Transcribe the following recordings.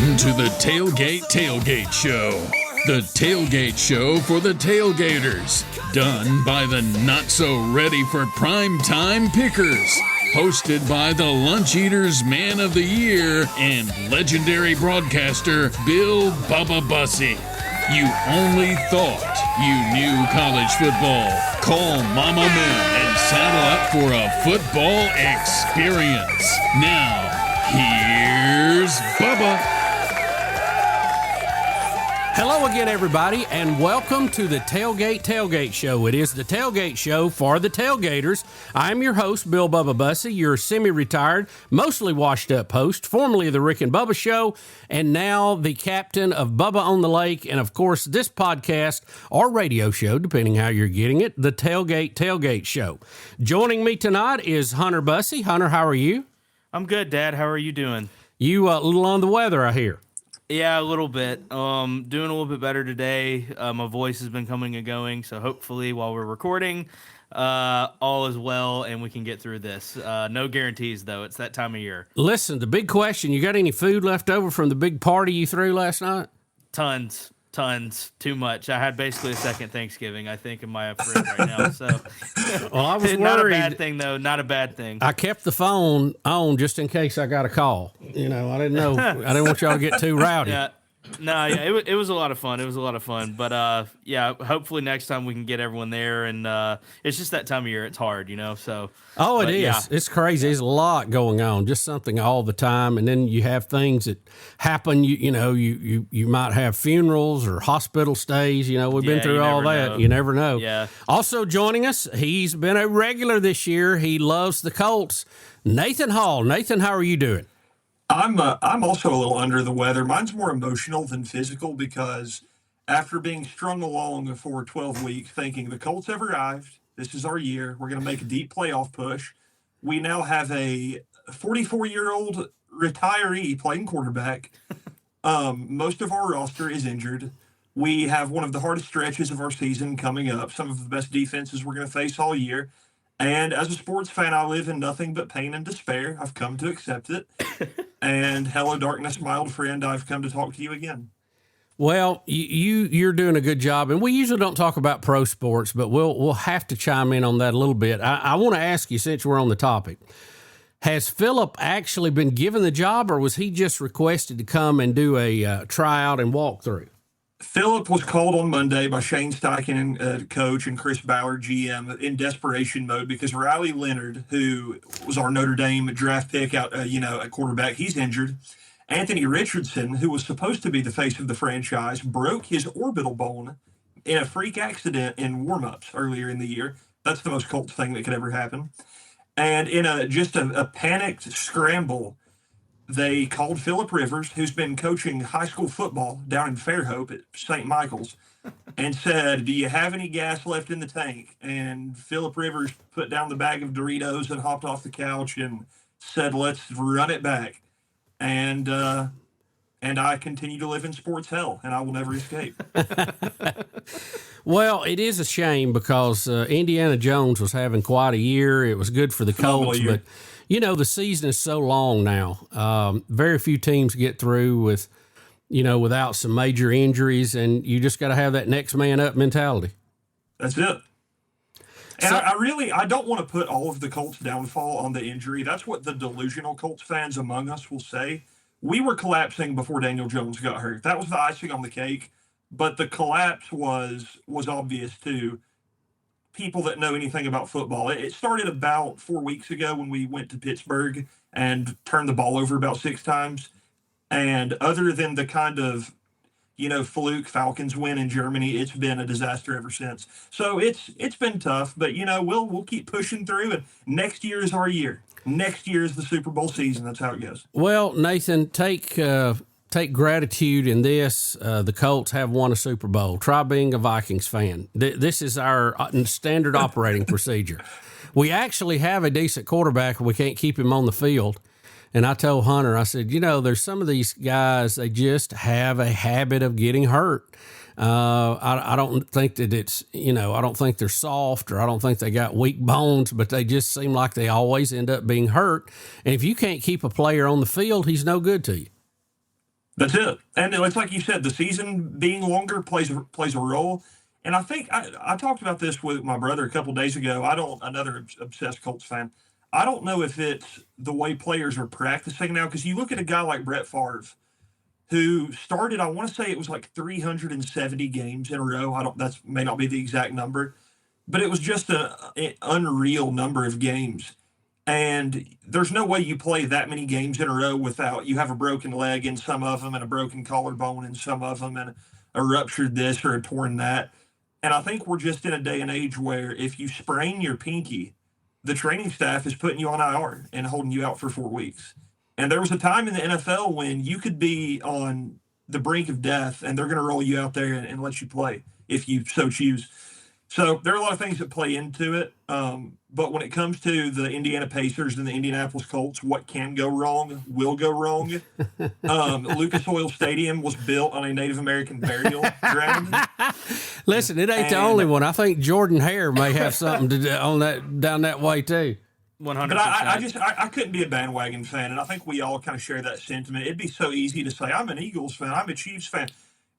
Welcome to the Tailgate Tailgate Show. The tailgate show for the tailgaters. Done by the not-so-ready for prime-time pickers. Hosted by the Lunch Eaters Man of the Year and legendary broadcaster Bill Bubba Bussey. You only thought you knew college football. Call Mama Moon and saddle up for a football experience. Now, here's Bubba. Hello again, everybody, and welcome to the Tailgate Tailgate Show. It is the tailgate show for the tailgaters. I'm your host, Bill Bubba Bussey, your semi-retired, mostly washed-up host, formerly of the Rick and Bubba Show, and now the captain of Bubba on the Lake, and of course, this podcast, or radio show, depending how you're getting it, the Tailgate Tailgate Show. Joining me tonight is Hunter Bussey. Hunter, how are you? I'm good, Dad. How are you doing? You a little on the weather, I hear. Yeah, a little bit. Doing a little bit better today. My voice has been coming and going, so hopefully while we're recording, all is well and we can get through this. No guarantees, though. It's that time of year. Listen, the big question, you got any food left over from the big party you threw last night? Tons. Too much. I had basically a second Thanksgiving, I think, in my fridge right now. So, well, I was worried. Not a bad thing, though. Not a bad thing. I kept the phone on just in case I got a call. You know, I didn't know. I didn't want y'all to get too rowdy. Yeah. No, yeah, it was a lot of fun. It was a lot of fun. But, yeah, hopefully next time we can get everyone there. And it's just that time of year. It's hard, you know, so. Oh, it is. Yeah. It's crazy. There's a lot going on, just something all the time. And then you have things that happen. You might have funerals or hospital stays. You know, we've been through all that. Know. You never know. Yeah. Also joining us, he's been a regular this year. He loves the Colts. Nathan Hall. Nathan, how are you doing? I'm also a little under the weather. Mine's more emotional than physical because after being strung along for 12 weeks thinking the Colts have arrived, this is our year, we're going to make a deep playoff push, we now have a 44-year-old retiree playing quarterback. Most of our roster is injured. We have one of the hardest stretches of our season coming up, some of the best defenses we're going to face all year. And as a sports fan, I live in nothing but pain and despair. I've come to accept it. And hello, darkness, my old friend. I've come to talk to you again. Well, you're doing a good job, and we usually don't talk about pro sports, but we'll have to chime in on that a little bit. I want to ask you, since we're on the topic, has Philip actually been given the job, or was he just requested to come and do a tryout and walkthrough? Philip was called on Monday by Shane Steichen, coach, and Chris Bauer, GM, in desperation mode because Riley Leonard, who was our Notre Dame draft pick at quarterback, he's injured. Anthony Richardson, who was supposed to be the face of the franchise, broke his orbital bone in a freak accident in warm-ups earlier in the year. That's the most Colts thing that could ever happen. And in a panicked scramble, they called Philip Rivers, who's been coaching high school football down in Fairhope at St. Michael's, and said, "Do you have any gas left in the tank?" And Philip Rivers put down the bag of Doritos and hopped off the couch and said, "Let's run it back." And I continue to live in sports hell, and I will never escape. Well, it is a shame because Indiana Jones was having quite a year. It was good for the Colts, but you know, the season is so long now. Very few teams get through with, without some major injuries, and you just got to have that next man up mentality. That's it. And I don't want to put all of the Colts' downfall on the injury. That's what the delusional Colts fans among us will say. We were collapsing before Daniel Jones got hurt. That was the icing on the cake. But the collapse was obvious to people that know anything about football. It started about 4 weeks ago when we went to Pittsburgh and turned the ball over about 6 times. And other than the kind of, fluke Falcons win in Germany, it's been a disaster ever since. So it's been tough, but we'll keep pushing through, and next year is our year. Next year is the Super Bowl season. That's how it goes. Well, Nathan, take gratitude in this. The Colts have won a Super Bowl. Try being a Vikings fan. This is our standard operating procedure. We actually have a decent quarterback, and we can't keep him on the field. And I told Hunter, I said, there's some of these guys, they just have a habit of getting hurt. I don't think that it's, I don't think they're soft or I don't think they got weak bones, but they just seem like they always end up being hurt. And if you can't keep a player on the field, he's no good to you. That's it. And it's like you said, the season being longer plays a role. And I think I talked about this with my brother a couple days ago. Another obsessed Colts fan. I don't know if it's the way players are practicing now, because you look at a guy like Brett Favre, who started, I want to say it was like 370 games in a row. That may not be the exact number, but it was just an unreal number of games. And there's no way you play that many games in a row without you have a broken leg in some of them and a broken collarbone in some of them and a ruptured this or a torn that. And I think we're just in a day and age where if you sprain your pinky, the training staff is putting you on IR and holding you out for 4 weeks. And there was a time in the NFL when you could be on the brink of death and they're going to roll you out there and let you play if you so choose. So there are a lot of things that play into it. But when it comes to the Indiana Pacers and the Indianapolis Colts, what can go wrong will go wrong. Lucas Oil Stadium was built on a Native American burial ground. Listen, it ain't the only one. I think Jordan Hare may have something to do on that down that way too. 100%. But I couldn't be a bandwagon fan, and I think we all kind of share that sentiment. It'd be so easy to say, I'm an Eagles fan, I'm a Chiefs fan.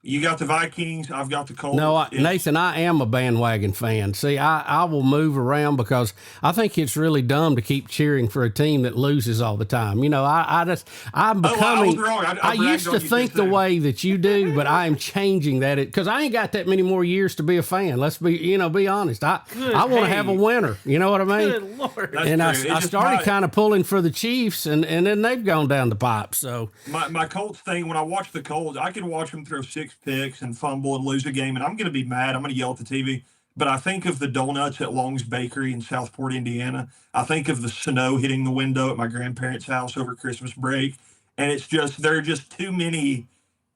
You got the Vikings, I've got the Colts. No, Nathan, I am a bandwagon fan. See, I will move around because I think it's really dumb to keep cheering for a team that loses all the time. You know, I'm becoming. I used to think the way that you do, but I am changing that because I ain't got that many more years to be a fan. Let's be honest. I want to have a winner. You know what I mean? Good Lord. And I started kind of pulling for the Chiefs, and then they've gone down the pipe. So my Colts thing, when I watch the Colts, I can watch them throw 6 picks and fumble and lose a game, and I'm going to be mad. I'm going to yell at the TV. But I think of the donuts at Long's Bakery in Southport, Indiana. I think of the snow hitting the window at my grandparents' house over Christmas break, and there are just too many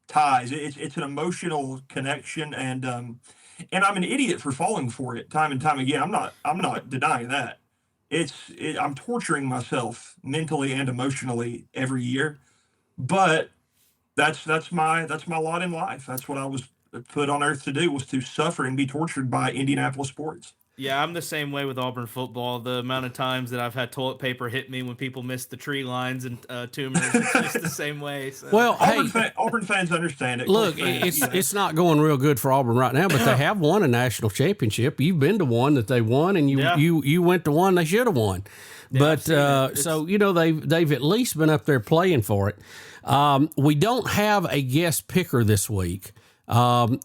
ties. It's an emotional connection, and I'm an idiot for falling for it time and time again. I'm not denying that. I'm torturing myself mentally and emotionally every year, but that's my lot in life. That's what I was put on earth to do, was to suffer and be tortured by Indianapolis sports. Yeah, I'm the same way with Auburn football. The amount of times that I've had toilet paper hit me when people missed the tree lines and tumors, it's just the same way. So. Well, Auburn fans understand it. Look, it's not going real good for Auburn right now, but they have won a national championship. You've been to one that they won, and you went to one they should have won. Yeah, but so they've at least been up there playing for it. We don't have a guest picker this week.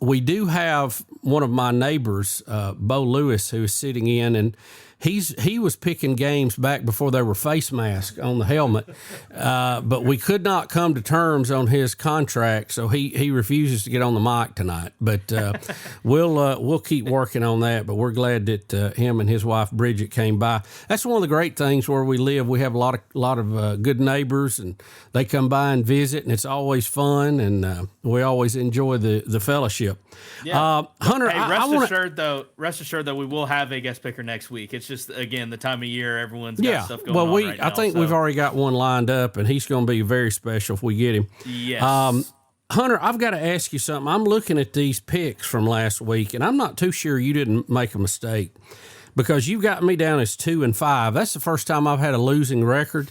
We do have one of my neighbors, Bo Lewis, who is sitting in, and he was picking games back before there were face masks on the helmet, but we could not come to terms on his contract, so he refuses to get on the mic tonight. But we'll keep working on that. But we're glad that him and his wife Bridget came by. That's one of the great things where we live. We have a lot of good neighbors, and they come by and visit, and it's always fun, and we always enjoy the fellowship. Yeah. Hunter, hey, rest assured though, we will have a guest picker next week. It's just, again, the time of year everyone's got stuff going on right now. I think we've already got one lined up, and he's going to be very special if we get him. Yes. Hunter, I've got to ask you something. I'm looking at these picks from last week, and I'm not too sure you didn't make a mistake, because you got me down as 2-5. That's the first time I've had a losing record.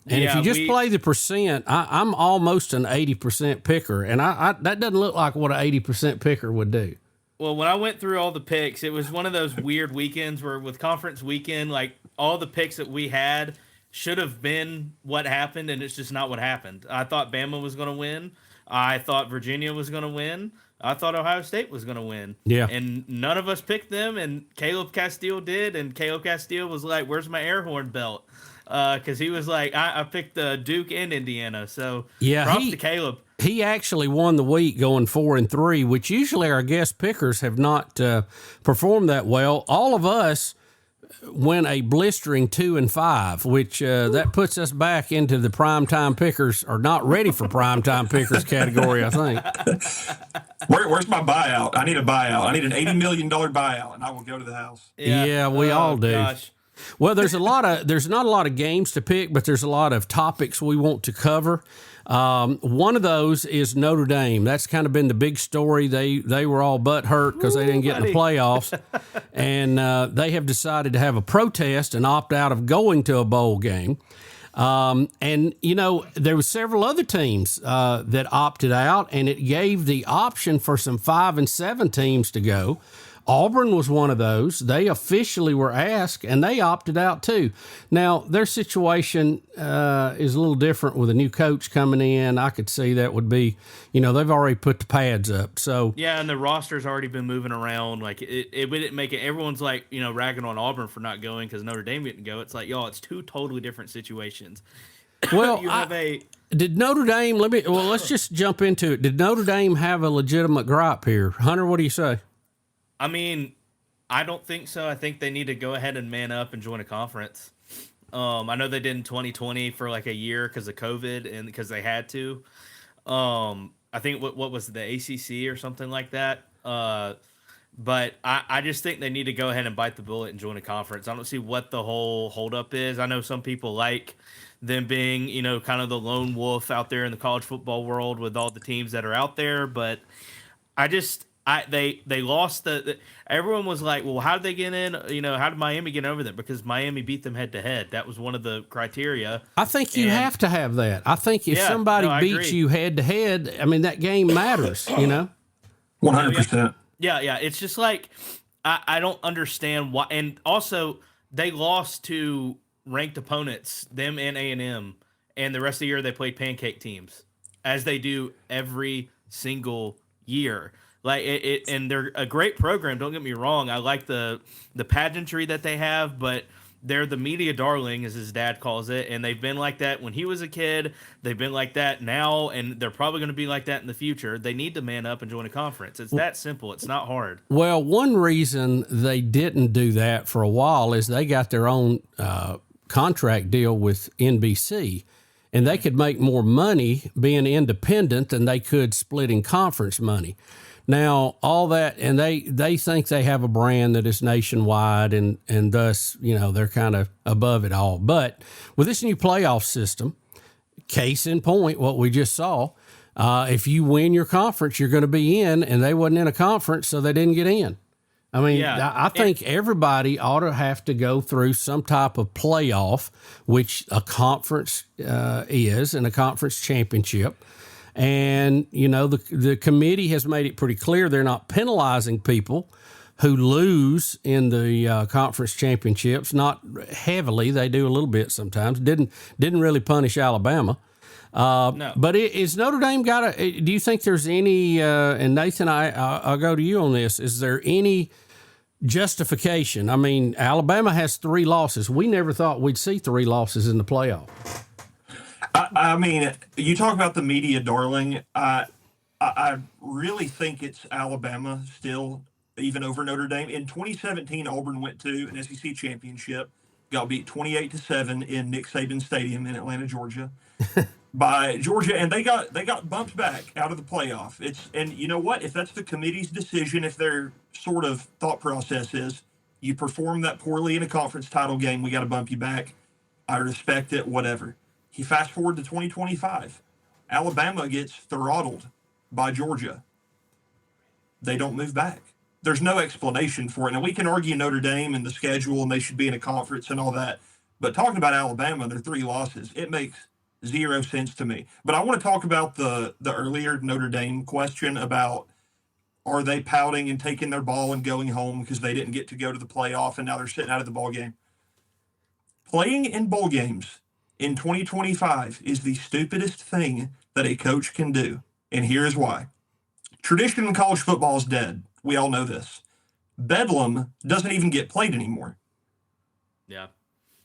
And if you just play the percent, I'm almost an 80% picker, and that doesn't look like what an 80% picker would do. Well, when I went through all the picks, it was one of those weird weekends where with conference weekend, like all the picks that we had should have been what happened, and it's just not what happened. I thought Bama was going to win. I thought Virginia was going to win. I thought Ohio State was going to win. Yeah. And none of us picked them, and Caleb Castile did, and Caleb Castile was like, where's my air horn belt? Because he was like, I picked Duke and Indiana. So props to Caleb. He actually won the week going 4-3, which usually our guest pickers have not performed that well. All of us went a blistering 2-5, which that puts us back into the primetime pickers, or not ready for primetime pickers category, I think. Where's my buyout? I need a buyout. I need an $80 million buyout, and I will go to the house. Yeah, we all do. Gosh. Well, there's not a lot of games to pick, but there's a lot of topics we want to cover. One of those is Notre Dame. That's kind of been the big story. They were all butthurt because they didn't get in the playoffs, and they have decided to have a protest and opt out of going to a bowl game. And, there were several other teams that opted out, and it gave the option for some 5 and 7 teams to go. Auburn was one of those. They officially were asked, and they opted out too. Now, their situation is a little different with a new coach coming in. I could see that would be, they've already put the pads up. So yeah, and the roster's already been moving around. Like it didn't make it. Everyone's like, ragging on Auburn for not going because Notre Dame didn't go. It's like, y'all, it's two totally different situations. Well, did Notre Dame? Let's just jump into it. Did Notre Dame have a legitimate gripe here, Hunter? What do you say? I mean, I don't think so. I think they need to go ahead and man up and join a conference. I know they did in 2020 for like a year because of COVID and because they had to. I think what was it, the ACC or something like that. But I just think they need to go ahead and bite the bullet and join a conference. I don't see what the whole holdup is. I know some people like them being, kind of the lone wolf out there in the college football world with all the teams that are out there, but they lost everyone was like, well, how did they get in? How did Miami get over them? Because Miami beat them head to head. That was one of the criteria. I think you have to have that. I think if somebody beats you head to head, that game matters, 100%. Yeah. It's just like, I don't understand why. And also they lost to ranked opponents, them and A&M. And the rest of the year they played pancake teams as they do every single year. Like and they're a great program. Don't get me wrong. I like the pageantry that they have, but they're the media darling, as his dad calls it, and they've been like that when he was a kid. They've been like that now, and they're probably going to be like that in the future. They need to man up and join a conference. It's that simple. It's not hard. Well, one reason they didn't do that for a while is they got their own contract deal with NBC, and they could make more money being independent than they could splitting conference money. Now, all that, and they think they have a brand that is nationwide, and thus, they're kind of above it all. But with this new playoff system, case in point, what we just saw, if you win your conference, you're going to be in, and they wasn't in a conference, so they didn't get in. I think everybody ought to have to go through some type of playoff, which a conference is, and a conference championship. And, the committee has made it pretty clear they're not penalizing people who lose in the conference championships, not heavily. They do a little bit sometimes. Didn't really punish Alabama. No. But is Notre Dame do you think there's any, and Nathan, I'll go to you on this, is there any justification? Alabama has 3 losses. We never thought we'd see 3 losses in the playoff. You talk about the media darling. I really think it's Alabama still, even over Notre Dame. In 2017, Auburn went to an SEC championship, got beat 28-7 in Nick Saban Stadium in Atlanta, Georgia, by Georgia, and they got bumped back out of the playoff. And you know what? If that's the committee's decision, if their sort of thought process is you perform that poorly in a conference title game, we got to bump you back. I respect it. Whatever. You fast forward to 2025, Alabama gets throttled by Georgia. They don't move back. There's no explanation for it. Now, we can argue Notre Dame and the schedule, and they should be in a conference and all that. But talking about Alabama, their 3 losses, it makes 0 sense to me. But I want to talk about the earlier Notre Dame question about, are they pouting and taking their ball and going home because they didn't get to go to the playoff and now they're sitting out of the ball game? Playing in bowl games in 2025 is the stupidest thing that a coach can do. And here's why. Tradition in college football is dead. We all know this. Bedlam doesn't even get played anymore. Yeah.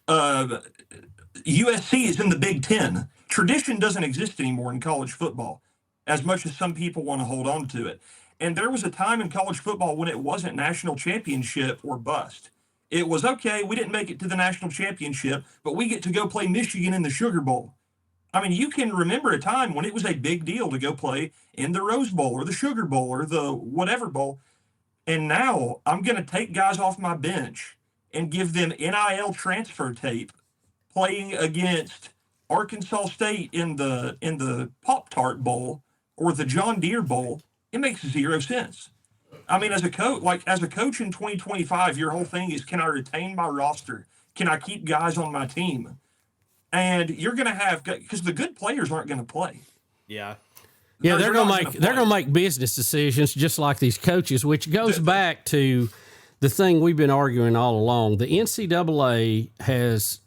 USC is in the Big Ten. Tradition doesn't exist anymore in college football, as much as some people want to hold on to it. And there was a time in college football when it wasn't national championship or bust. It was, okay, we didn't make it to the national championship, but we get to go play Michigan in the Sugar Bowl. You can remember a time when it was a big deal to go play in the Rose Bowl or the Sugar Bowl or the whatever bowl. And now I'm going to take guys off my bench and give them NIL transfer tape playing against Arkansas State in the Pop-Tart Bowl or the John Deere Bowl. It makes 0 sense. As a coach in 2025, your whole thing is, can I retain my roster? Can I keep guys on my team? And you're going to have, because the good players aren't going to play. Yeah. Yeah, they're gonna make business decisions just like these coaches, which goes back to the thing we've been arguing all along. The NCAA has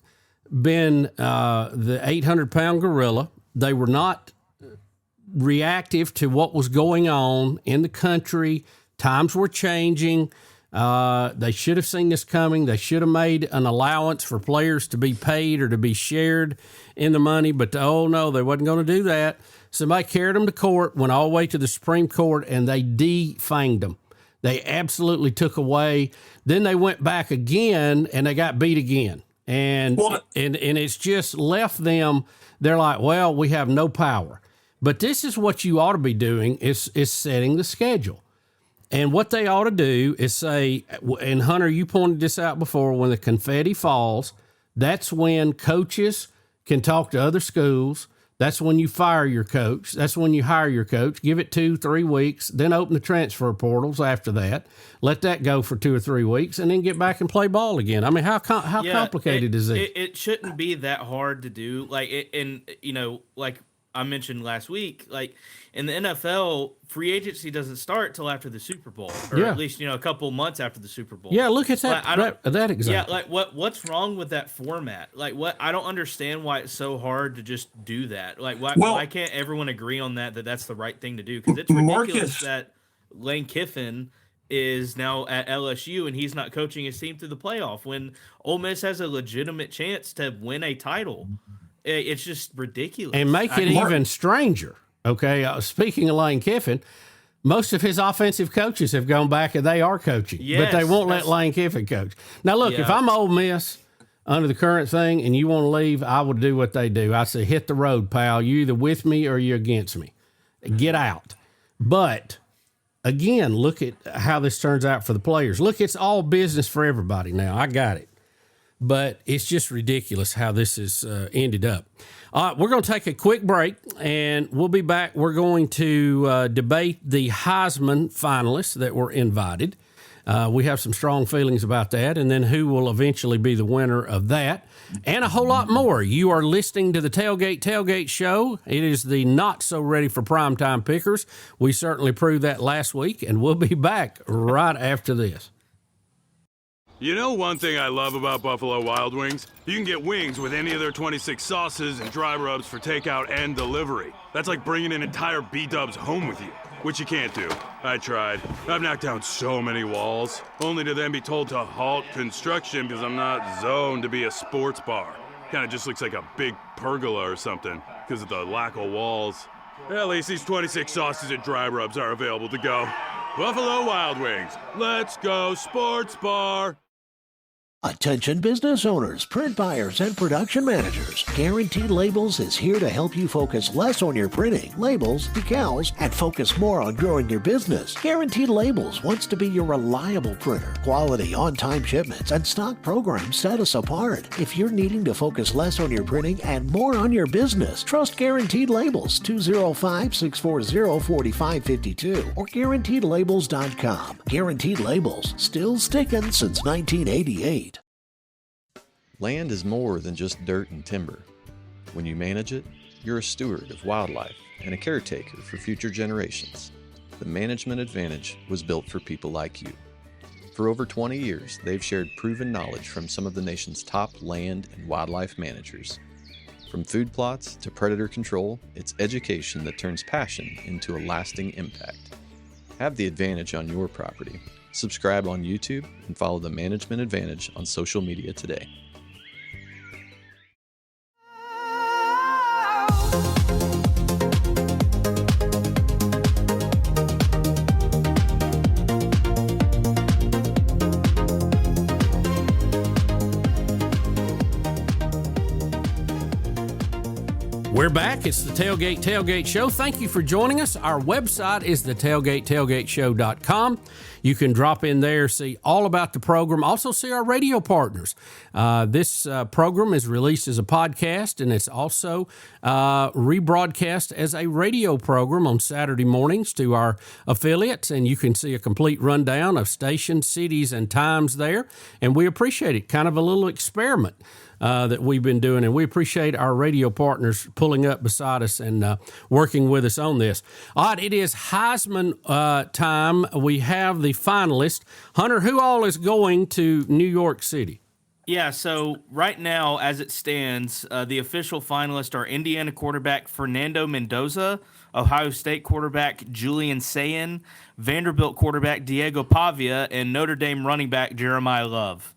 been the 800-pound gorilla. They were not reactive to what was going on in the country. Times were changing. They should have seen this coming. They should have made an allowance for players to be paid or to be shared in the money. But, oh, no, they wasn't going to do that. Somebody carried them to court, went all the way to the Supreme Court, and they defanged them. They absolutely took away. Then they went back again, and they got beat again. And it's just left them, they're like, well, we have no power. But this is what you ought to be doing is setting the schedule. And what they ought to do is say, and Hunter, you pointed this out before, when the confetti falls, that's when coaches can talk to other schools. That's when you fire your coach. That's when you hire your coach. Give it 2-3 weeks, then open the transfer portals after that. Let that go for 2 or 3 weeks, and then get back and play ball again. I mean, how complicated is it? It shouldn't be that hard to do. Like I mentioned last week, like in the NFL, free agency doesn't start till after the Super Bowl, or at least a couple months after the Super Bowl. Yeah, look at that. That example. Yeah, like what's wrong with that format? Like, I don't understand why it's so hard to just do that. Like, why can't everyone agree on that's the right thing to do? Because it's ridiculous that Lane Kiffin is now at LSU and he's not coaching his team through the playoff when Ole Miss has a legitimate chance to win a title. It's just ridiculous. And make it even stranger. Okay, speaking of Lane Kiffin, most of his offensive coaches have gone back and they are coaching, but they won't let Lane Kiffin coach. Now, look, if I'm Ole Miss under the current thing and you want to leave, I would do what they do. I say, hit the road, pal. You either with me or you're against me. Get out. But, again, look at how this turns out for the players. Look, it's all business for everybody now. I got it. But it's just ridiculous how this has ended up. All right, we're going to take a quick break, and we'll be back. We're going to debate the Heisman finalists that were invited. We have some strong feelings about that, and then who will eventually be the winner of that, and a whole lot more. You are listening to the Tailgate Tailgate Show. It is the not so ready for primetime pickers. We certainly proved that last week, and we'll be back right after this. You know one thing I love about Buffalo Wild Wings? You can get wings with any of their 26 sauces and dry rubs for takeout and delivery. That's like bringing an entire B-dubs home with you, which you can't do. I tried. I've knocked down so many walls, only to then be told to halt construction because I'm not zoned to be a sports bar. Kinda just looks like a big pergola or something because of the lack of walls. At least these 26 sauces and dry rubs are available to go. Buffalo Wild Wings. Let's go sports bar. Attention business owners, print buyers, and production managers. Guaranteed Labels is here to help you focus less on your printing, labels, decals, and focus more on growing your business. Guaranteed Labels wants to be your reliable printer. Quality, on-time shipments, and stock programs set us apart. If you're needing to focus less on your printing and more on your business, trust Guaranteed Labels, 205-640-4552 or GuaranteedLabels.com. Guaranteed Labels, still sticking since 1988. Land is more than just dirt and timber. When you manage it, you're a steward of wildlife and a caretaker for future generations. The Management Advantage was built for people like you. For over 20 years, they've shared proven knowledge from some of the nation's top land and wildlife managers. From food plots to predator control, it's education that turns passion into a lasting impact. Have the advantage on your property. Subscribe on YouTube and follow the Management Advantage on social media today. We're back. It's the Tailgate Tailgate Show. Thank you for joining us. Our website is the tailgatetailgateshow.com. You can drop in there, see all about the program, also see our radio partners. This program is released as a podcast, and it's also rebroadcast as a radio program on Saturday mornings to our affiliates, and you can see a complete rundown of stations, cities, and times there, and we appreciate it. Kind of a little experiment. that we've been doing, and we appreciate our radio partners pulling up beside us and working with us on this. All right, it is Heisman time. We have the finalists. Hunter, who all is going to New York City? Yeah, so right now, as it stands, the official finalists are Indiana quarterback Fernando Mendoza, Ohio State quarterback Julian Sayin, Vanderbilt quarterback Diego Pavia, and Notre Dame running back Jeremiah Love.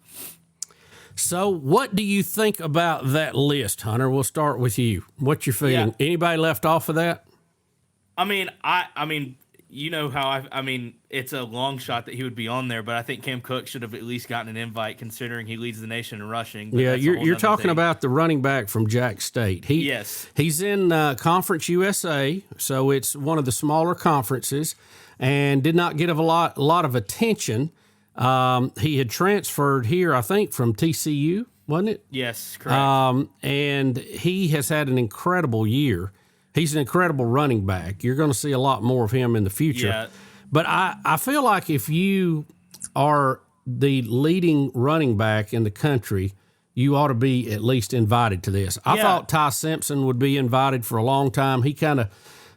So what do you think about that list, Hunter? We'll start with you. What's your feeling? Yeah. Anybody left off of that? I mean, you know how I mean, it's a long shot that he would be on there, but I think Cam Cook should have at least gotten an invite considering he leads the nation in rushing. But Yeah, that's a whole you're nother talking thing. about the running back from Jack State. Yes. He's in Conference USA, so it's one of the smaller conferences, and did not get a lot of attention. He had transferred here, I think, from TCU, wasn't it? Yes, correct. And he has had an incredible year. He's an incredible running back. You're going to see a lot more of him in the future. Yeah. But I feel like if you are the leading running back in the country, you ought to be at least invited to this. I thought Ty Simpson would be invited for a long time. He kind of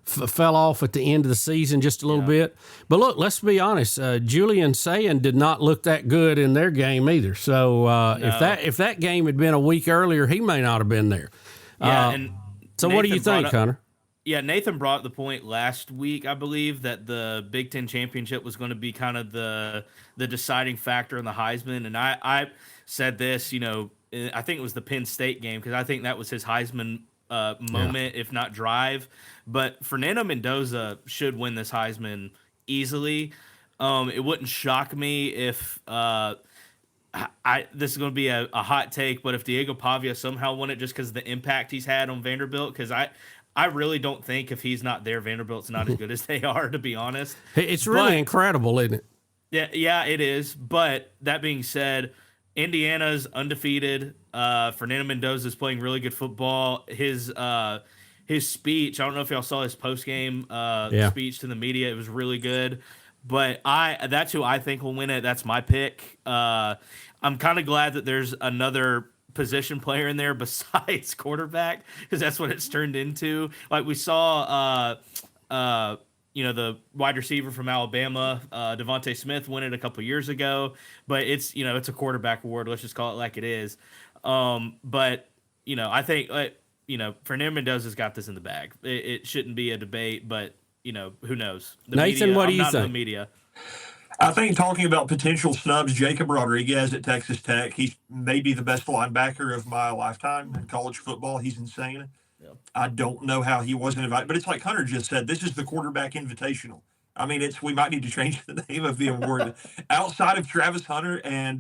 fell off at the end of the season just a little bit. But look, let's be honest. Julian Sayin did not look that good in their game either. So No. if that game had been a week earlier, he may not have been there. Yeah, and So what do you Nathan brought think, up- Hunter? Yeah, Nathan brought up the point last week, I believe, that the Big Ten championship was going to be kind of the deciding factor in the Heisman. And I said this, I think it was the Penn State game, because I think that was his Heisman moment, if not drive. But Fernando Mendoza should win this Heisman easily. It wouldn't shock me if this is going to be a hot take, but if Diego Pavia somehow won it just because of the impact he's had on Vanderbilt, because I really don't think if he's not there, Vanderbilt's not as good as they are, to be honest. It's really incredible, isn't it? Yeah, it is. But that being said, Indiana's undefeated. Fernando Mendoza is playing really good football. His speech, I don't know if y'all saw his post-game speech to the media. It was really good. But that's who I think will win it. That's my pick. I'm kind of glad that there's another position player in there besides quarterback, because that's what it's turned into. Like we saw the wide receiver from Alabama, Devontae Smith, win it a couple years ago, but it's a quarterback award. Let's just call it like it is. But I think Fernando Mendoza's got this in the bag. It shouldn't be a debate, but who knows? Nathan, what do you I'm not think? in the media. I think talking about potential snubs, Jacob Rodriguez at Texas Tech, he's maybe the best linebacker of my lifetime in college football. He's insane. Yeah. I don't know how he wasn't invited, but it's like Hunter just said, this is the quarterback invitational. I mean, we might need to change the name of the award. Outside of Travis Hunter and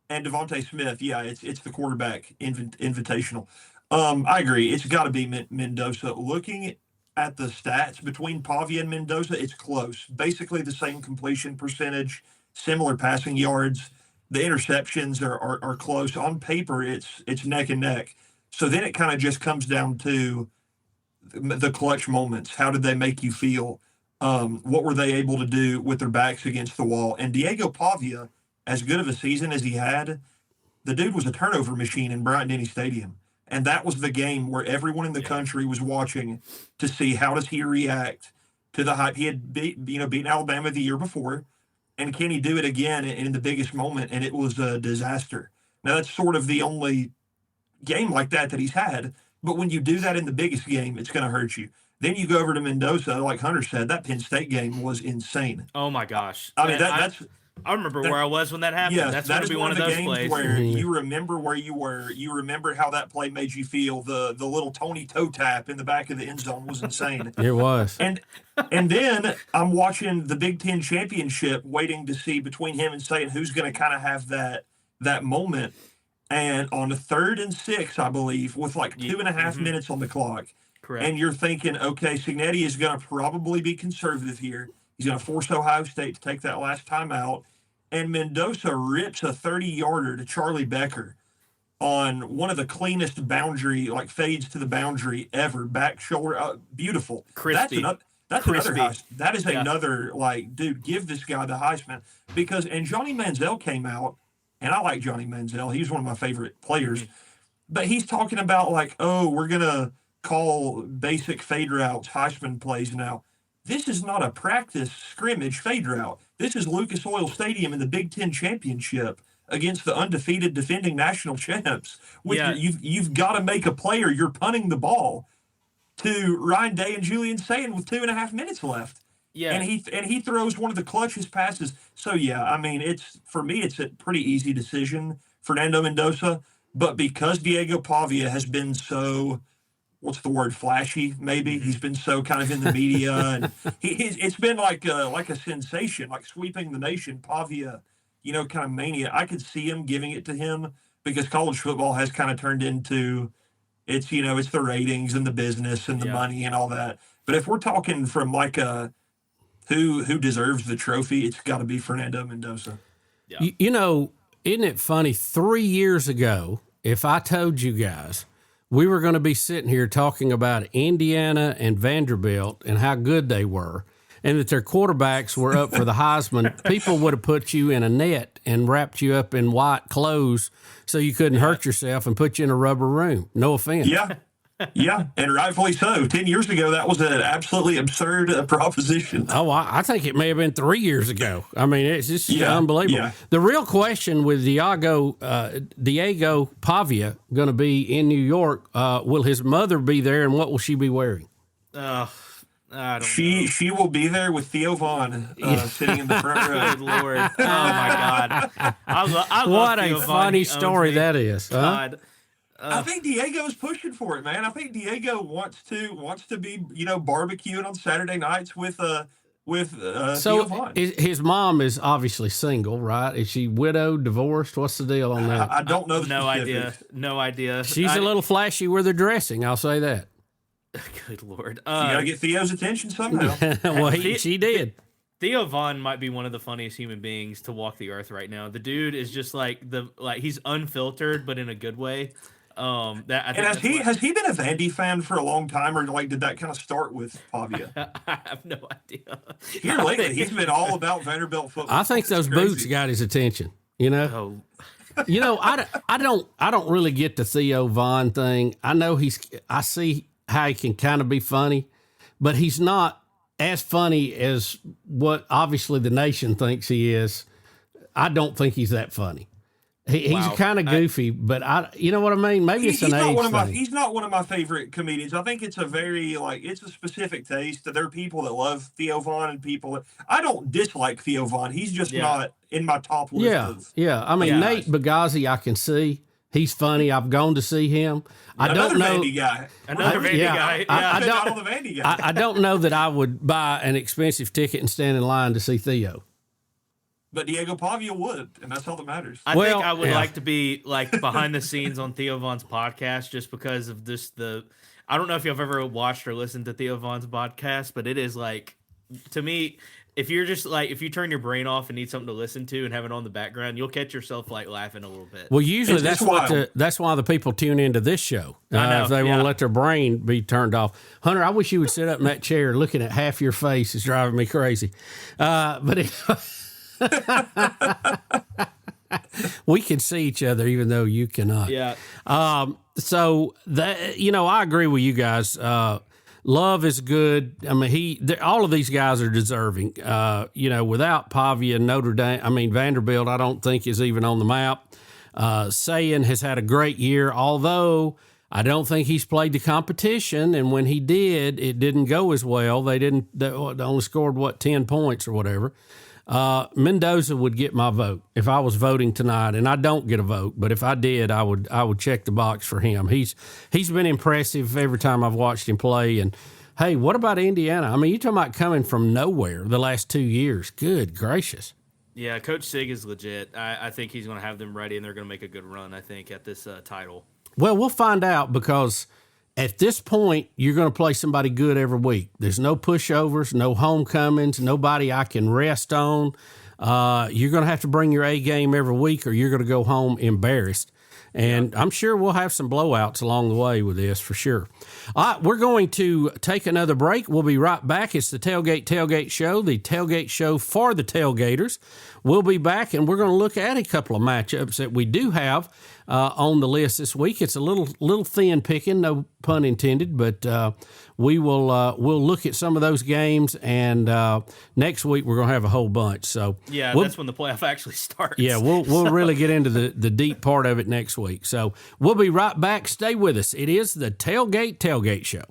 Devontae Smith, yeah, it's the quarterback invitational. I agree. It's got to be Mendoza. Looking at the stats between Pavia and Mendoza, it's close. Basically the same completion percentage, similar passing yards. The interceptions are close. On paper, it's neck and neck. So then it kind of just comes down to the clutch moments. How did they make you feel? What were they able to do with their backs against the wall? And Diego Pavia, as good of a season as he had, the dude was a turnover machine in Bryant-Denny Stadium. And that was the game where everyone in the country was watching to see how does he react to the hype. He had beaten Alabama the year before, and can he do it again in the biggest moment? And it was a disaster. Now that's sort of the only game like that he's had. But when you do that in the biggest game, it's going to hurt you. Then you go over to Mendoza, like Hunter said, that Penn State game was insane. Oh my gosh! I mean, that's. I remember where I was when that happened. Yes, that's that going is to be one one of of the those games plays where you remember where you were. You remember how that play made you feel. The little Tony toe tap in the back of the end zone was insane. It was. And then I'm watching the Big Ten championship, waiting to see between him and Sayin who's going to kind of have that moment. And on the 3rd and 6, I believe, with like 2.5 minutes on the clock. Correct. And you're thinking, okay, Cignetti is going to probably be conservative here. He's going to force Ohio State to take that last time out. And Mendoza rips a 30-yarder to Charlie Becker on one of the cleanest boundary, like fades to the boundary ever. Back shoulder, beautiful. Crispy. That's Crispy. another Heisman. That is another, like, dude, give this guy the Heisman. And Johnny Manziel came out and I like Johnny Manziel. He's one of my favorite players. But he's talking about like, oh, we're going to call basic fade routes Heisman plays now. This is not a practice scrimmage fade route. This is Lucas Oil Stadium in the Big Ten Championship against the undefeated defending national champs. You've got to make a player. You're punting the ball to Ryan Day and Julian Sayin with 2.5 minutes left. Yeah. And he throws one of the clutchest passes. So yeah, I mean, it's a pretty easy decision, Fernando Mendoza. But because Diego Pavia has been so, what's the word, flashy, maybe? He's been so kind of in the media, and it's been like a sensation, like sweeping the nation. Pavia, kind of mania. I could see him giving it to him because college football has kind of turned into, it's the ratings and the business and the money and all that. But if we're talking from like who deserves the trophy, it's got to be Fernando Mendoza. Yeah. Isn't it funny? 3 years ago, if I told you guys we were going to be sitting here talking about Indiana and Vanderbilt and how good they were, and that their quarterbacks were up for the Heisman, people would have put you in a net and wrapped you up in white clothes so you couldn't hurt yourself and put you in a rubber room. No offense. Yeah. Yeah, and rightfully so. 10 years ago, that was an absolutely absurd proposition. Oh, I think it may have been 3 years ago. I mean, it's just unbelievable. Yeah. The real question with Diego Pavia going to be in New York, will his mother be there, and what will she be wearing? I don't know. She will be there with Theo Vaughn sitting in the front row. Good Lord. Oh, my God. I love what Theo a Vaughn. funny story that is. God. I think Diego's pushing for it, man. I think Diego wants to be, barbecuing on Saturday nights with Theo Vaughn. His mom is obviously single, right? Is she widowed, divorced? What's the deal on that? I don't know. No idea. She's a little flashy with her dressing. I'll say that. Good Lord. You got to get Theo's attention somehow. Well, she did. Theo Vaughn might be one of the funniest human beings to walk the earth right now. The dude is just he's unfiltered, but in a good way. Has he been a Vandy fan for a long time, or did that kind of start with Pavia? I have no idea. Here lately, he's been all about Vanderbilt football. I think those boots got his attention. I don't really get the Theo Vaughn thing. I see how he can kind of be funny, but he's not as funny as what obviously the nation thinks he is. I don't think he's that funny. He's kind of goofy, but you know what I mean? Maybe it's an age thing. He's not one of my favorite comedians. I think it's a very, it's a specific taste. There are people that love Theo Vaughn and people that, I don't dislike Theo Vaughn. He's just not in my top list. Yeah. I mean, Nate Bagazi, I can see. He's funny. I've gone to see him. I don't know. Vandy guy. Another Vandy guy. I don't know that I would buy an expensive ticket and stand in line to see Theo. But Diego Pavia would, and that's all that matters. I think I would like to be behind the scenes on Theo Vaughn's podcast just because of I don't know if you've ever watched or listened to Theo Vaughn's podcast, but it is to me, if you're just if you turn your brain off and need something to listen to and have it on the background, you'll catch yourself laughing a little bit. Well, usually that's why the people tune into this show. If they want to let their brain be turned off. Hunter, I wish you would sit up in that chair looking at half your face. It's driving me crazy. We can see each other even though you cannot. Yeah. So that I agree with you guys. Love is good. I mean, all of these guys are deserving. Without Pavia, Vanderbilt, I don't think is even on the map. Sayin has had a great year, although I don't think he's played the competition. And when he did, it didn't go as well. They only scored 10 points or whatever. Mendoza would get my vote if I was voting tonight, and I don't get a vote, but if I did, I would check the box for him. He's been impressive every time I've watched him play. And hey, what about Indiana? I mean, you're talking about coming from nowhere the last 2 years. Good gracious. Yeah, Coach Sig is legit. I think he's going to have them ready, and they're going to make a good run, I think, at this title. Well, we'll find out, because at this point, you're going to play somebody good every week. There's no pushovers, no homecomings, nobody I can rest on. You're going to have to bring your A game every week, or you're going to go home embarrassed. And I'm sure we'll have some blowouts along the way with this for sure. All right, we're going to take another break. We'll be right back. It's the Tailgate Tailgate Show, the tailgate show for the tailgaters. we'll be back, and we're going to look at a couple of matchups that we do have on the list this week. It's a little thin picking, no pun intended, but we'll look at some of those games, and next week we're going to have a whole bunch. So yeah, that's when the playoff actually starts. Yeah, we'll really get into the deep part of it next week. So we'll be right back. Stay with us. It is the Tailgate Tailgate Show.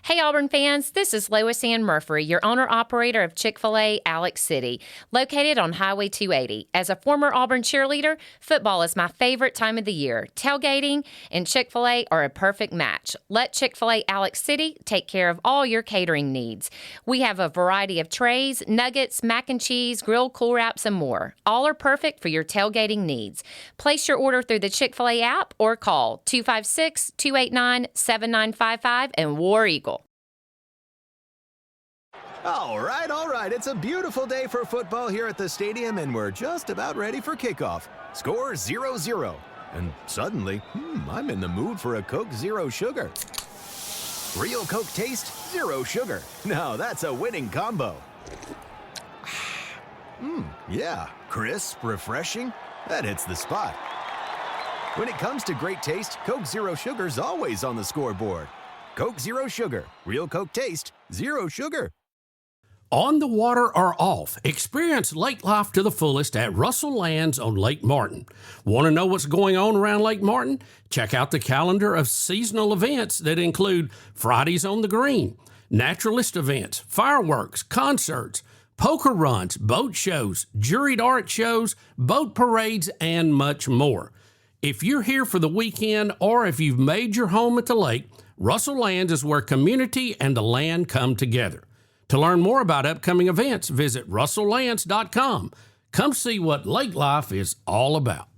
Hey Auburn fans, this is Lois Ann Murphy, your owner-operator of Chick-fil-A Alex City, located on Highway 280. As a former Auburn cheerleader, football is my favorite time of the year. Tailgating and Chick-fil-A are a perfect match. Let Chick-fil-A Alex City take care of all your catering needs. We have a variety of trays, nuggets, mac and cheese, grilled cool wraps, and more. All are perfect for your tailgating needs. Place your order through the Chick-fil-A app or call 256-289-7955 and War Eagle. All right. It's a beautiful day for football here at the stadium, and we're just about ready for kickoff. Score 0-0. And suddenly, I'm in the mood for a Coke Zero Sugar. Real Coke taste, zero sugar. Now that's a winning combo. Yeah, crisp, refreshing. That hits the spot. When it comes to great taste, Coke Zero Sugar's always on the scoreboard. Coke Zero Sugar. Real Coke taste, zero sugar. On the water or off, experience lake life to the fullest at Russell Lands on Lake Martin. Want to know what's going on around Lake Martin? Check out the calendar of seasonal events that include Fridays on the Green, naturalist events, fireworks, concerts, poker runs, boat shows, juried art shows, boat parades, and much more. If you're here for the weekend or if you've made your home at the lake, Russell Lands is where community and the land come together. To learn more about upcoming events, visit russelllands.com. Come see what lake life is all about.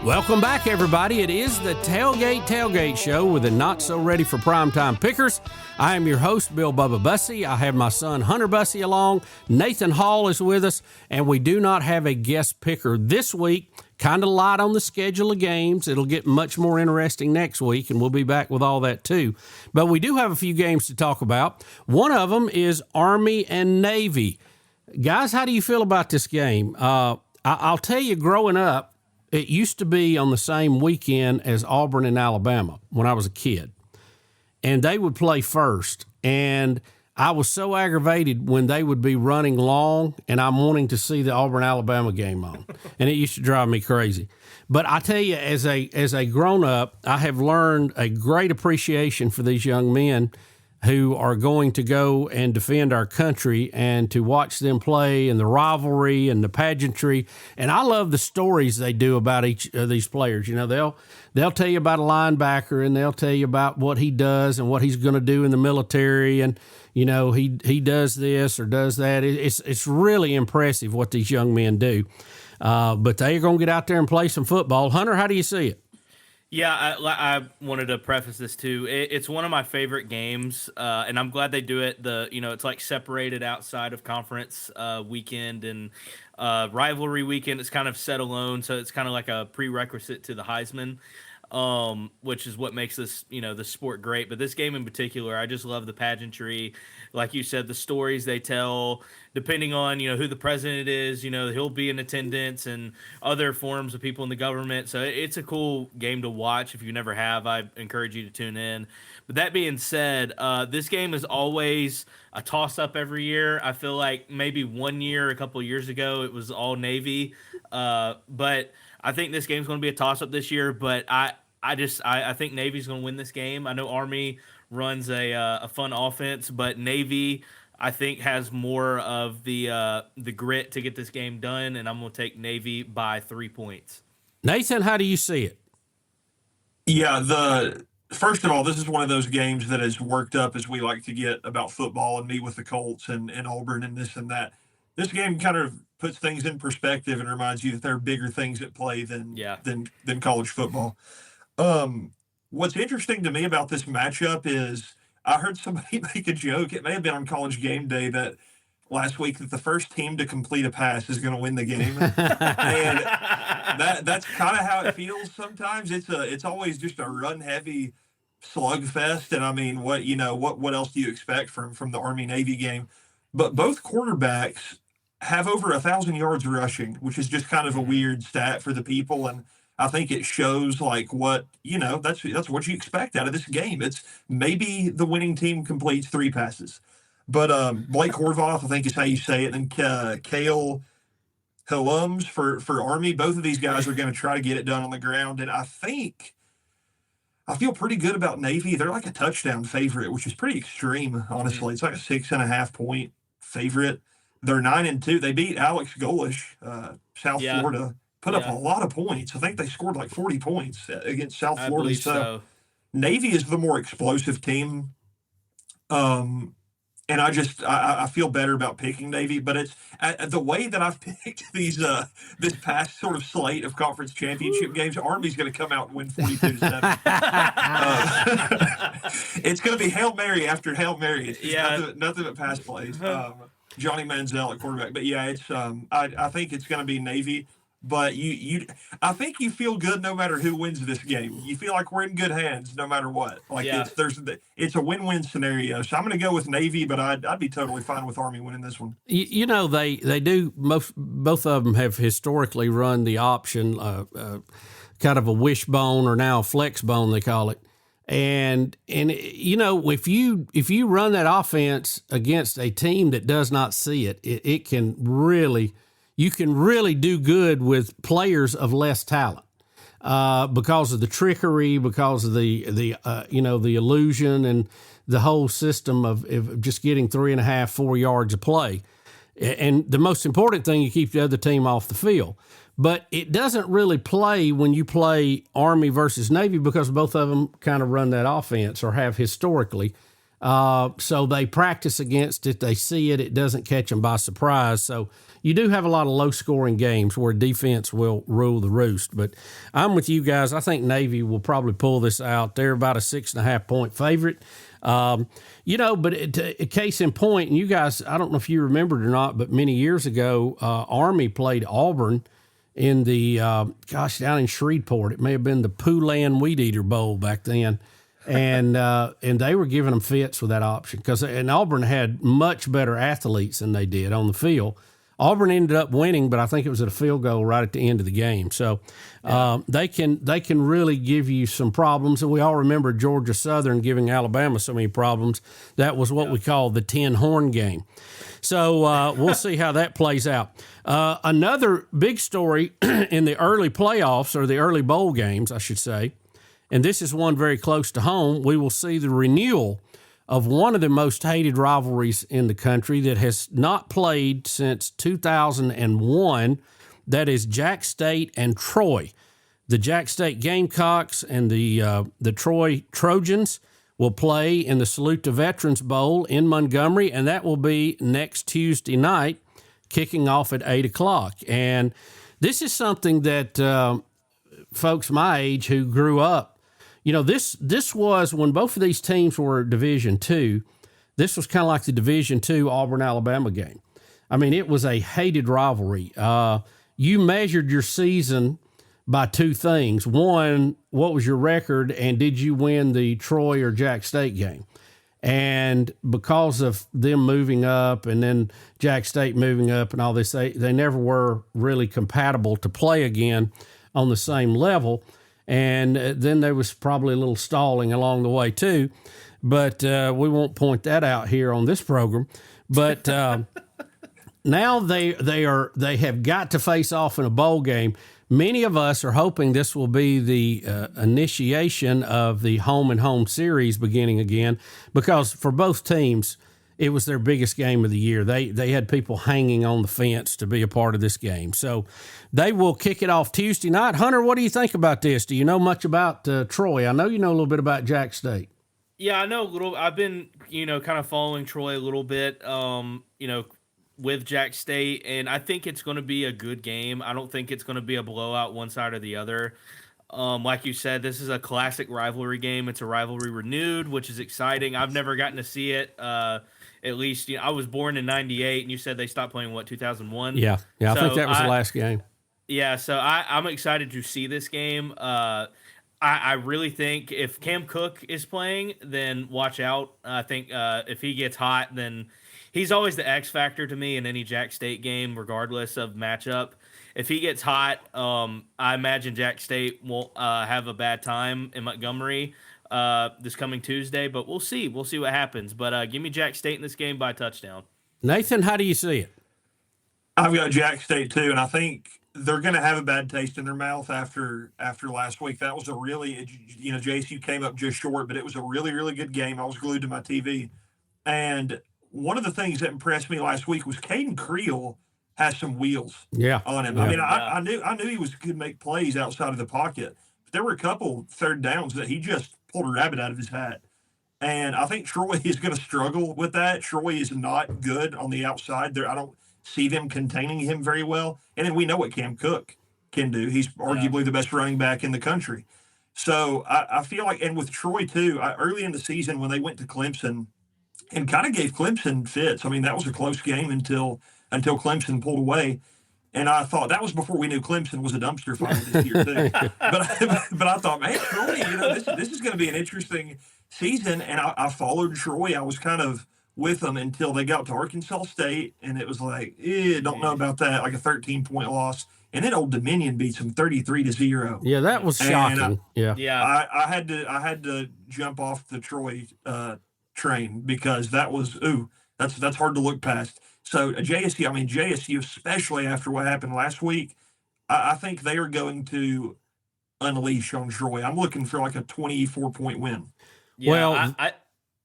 Welcome back, everybody. It is the Tailgate Tailgate Show with the not-so-ready-for primetime pickers. I am your host, Bill Bubba Bussey. I have my son, Hunter Bussey, along. Nathan Hall is with us, and we do not have a guest picker this week. Kind of light on the schedule of games. It'll get much more interesting next week, and we'll be back with all that, too. But we do have a few games to talk about. One of them is Army and Navy. Guys, how do you feel about this game? I'll tell you, growing up, it used to be on the same weekend as Auburn and Alabama when I was a kid. And they would play first. And I was so aggravated when they would be running long and I'm wanting to see the Auburn-Alabama game on. And it used to drive me crazy. But I tell you, as a grown-up, I have learned a great appreciation for these young men who are going to go and defend our country, and to watch them play and the rivalry and the pageantry. And I love the stories they do about each of these players. You know, they'll tell you about a linebacker, and they'll tell you about what he does and what he's going to do in the military. And, you know, he does this or does that. It's really impressive what these young men do. But they're going to get out there and play some football. Hunter, how do you see it? Yeah, I wanted to preface this too. It's one of my favorite games, and I'm glad they do it. It's like separated outside of conference weekend and rivalry weekend. It's kind of set alone, so it's kind of like a prerequisite to the Heisman, which is what makes this, the sport great. But this game in particular, I just love the pageantry. Like you said, the stories they tell, depending on, who the president is, he'll be in attendance, and other forms of people in the government. So it's a cool game to watch. If you never have, I encourage you to tune in. But that being said, this game is always a toss-up every year. I feel like maybe one year, a couple of years ago, it was all Navy. But I think this game's going to be a toss-up this year. But I think Navy's going to win this game. I know Army runs a fun offense, but Navy, I think, has more of the grit to get this game done, and I'm going to take Navy by 3 points. Nathan, how do you see it? Yeah, first of all, this is one of those games that is worked up, as we like to get, about football and me with the Colts and Auburn and this and that. This game kind of puts things in perspective and reminds you that there are bigger things at play than college football. What's interesting to me about this matchup is I heard somebody make a joke. It may have been on College Game Day that last week that the first team to complete a pass is going to win the game, and that's kind of how it feels sometimes. It's always just a run heavy slugfest, and I mean, what else do you expect from the Army Navy game? But both quarterbacks have over 1,000 yards rushing, which is just kind of a weird stat for the people, and I think it shows like that's what you expect out of this game. It's maybe the winning team completes 3 passes. But Blake Horvath, I think is how you say it, and Kale Hillums for Army. Both of these guys are going to try to get it done on the ground, and I feel pretty good about Navy. They're like a touchdown favorite, which is pretty extreme, honestly. It's like a 6.5 point favorite. They're 9-2. They beat Alex Golish, South Florida, put up a lot of points. I think they scored like 40 points against South Florida. So Navy is the more explosive team. And I feel better about picking Navy, but it's the way that I've picked this past sort of slate of conference championship games. Army's going to come out and win 42-7. It's going to be Hail Mary after Hail Mary. It's just nothing but pass plays. Johnny Manziel at quarterback, but it's I think it's going to be Navy. But I think you feel good no matter who wins this game. You feel like we're in good hands no matter what. Like it's a win-win scenario. So I'm going to go with Navy, but I'd be totally fine with Army winning this one. They do both of them have historically run the option, kind of a wishbone or now a flex bone they call it. And if you run that offense against a team that does not see it, it can really. You can really do good with players of less talent because of the trickery, because of the illusion and the whole system of just getting 3.5, 4 yards of play. And the most important thing, you keep the other team off the field. But it doesn't really play when you play Army versus Navy because both of them kind of run that offense or have historically. So they practice against it. They see it. It doesn't catch them by surprise. So you do have a lot of low-scoring games where defense will rule the roost. But I'm with you guys. I think Navy will probably pull this out. They're about a 6.5 point favorite. But a case in point, and you guys, I don't know if you remembered or not, but many years ago, Army played Auburn in the, down in Shreveport. It may have been the Poulan Weed Eater Bowl back then. And they were giving them fits with that option and Auburn had much better athletes than they did on the field. Auburn ended up winning, but I think it was at a field goal right at the end of the game. So they can really give you some problems. And we all remember Georgia Southern giving Alabama so many problems. That was what we call the 10-horn game. So we'll see how that plays out. Another big story in the early playoffs, or the early bowl games, I should say, and this is one very close to home, we will see the renewal of one of the most hated rivalries in the country that has not played since 2001. That is Jack State and Troy. The Jack State Gamecocks and the Troy Trojans will play in the Salute to Veterans Bowl in Montgomery, and that will be next Tuesday night, kicking off at 8 o'clock. And this is something that folks my age who grew up, this was when both of these teams were Division II. This was kind of like the Division II Auburn-Alabama game. I mean, it was a hated rivalry. You measured your season by two things. One, what was your record, and did you win the Troy or Jack State game? And because of them moving up and then Jack State moving up and all this, they never were really compatible to play again on the same level. And then there was probably a little stalling along the way too, but we won't point that out here on this program. But now they have got to face off in a bowl game. Many of us are hoping this will be the initiation of the home and home series beginning again, because for both teams, it was their biggest game of the year. They had people hanging on the fence to be a part of this game. So they will kick it off Tuesday night. Hunter, what do you think about this? Do you know much about Troy? I know you know a little bit about Jack State. Yeah, I know a little. I've been, kind of following Troy a little bit, with Jack State, and I think it's going to be a good game. I don't think it's going to be a blowout one side or the other. Like you said, this is a classic rivalry game. It's a rivalry renewed, which is exciting. I've never gotten to see it. At least I was born in '98, and you said they stopped playing 2001. Yeah, I think that was the last game. Yeah, so I'm excited to see this game. I really think if Cam Cook is playing, then watch out. I think if he gets hot, then he's always the X factor to me in any Jack State game, regardless of matchup. If he gets hot, I imagine Jack State won't have a bad time in Montgomery this coming Tuesday, but we'll see. We'll see what happens. But give me Jack State in this game by a touchdown. Nathan, how do you see it? I've got Jack State too, and I think they're going to have a bad taste in their mouth after last week. That was a really, JSU came up just short, but it was a really, really good game. I was glued to my TV. And one of the things that impressed me last week was Caden Creel has some wheels on him. Yeah. I mean, I knew he could make plays outside of the pocket, but there were a couple third downs that he just pulled a rabbit out of his hat. And I think Troy is going to struggle with that. Troy is not good on the outside. I don't see them containing him very well. And then we know what Cam Cook can do. He's arguably the best running back in the country. So I feel like, and with Troy too, early in the season when they went to Clemson and kind of gave Clemson fits. I mean, that was a close game until Clemson pulled away. And I thought that was before we knew Clemson was a dumpster fire this year too. but I thought, man, Troy, this is going to be an interesting season. And I followed Troy. I was kind of with them until they got to Arkansas State, and it was like, don't know about that, like a 13-point loss. And then Old Dominion beats them 33-0. Yeah, that was shocking. I had to jump off the Troy train because that was that's hard to look past. So JSU, especially after what happened last week, I think they are going to unleash on Troy. I'm looking for like a 24-point win. Yeah, well,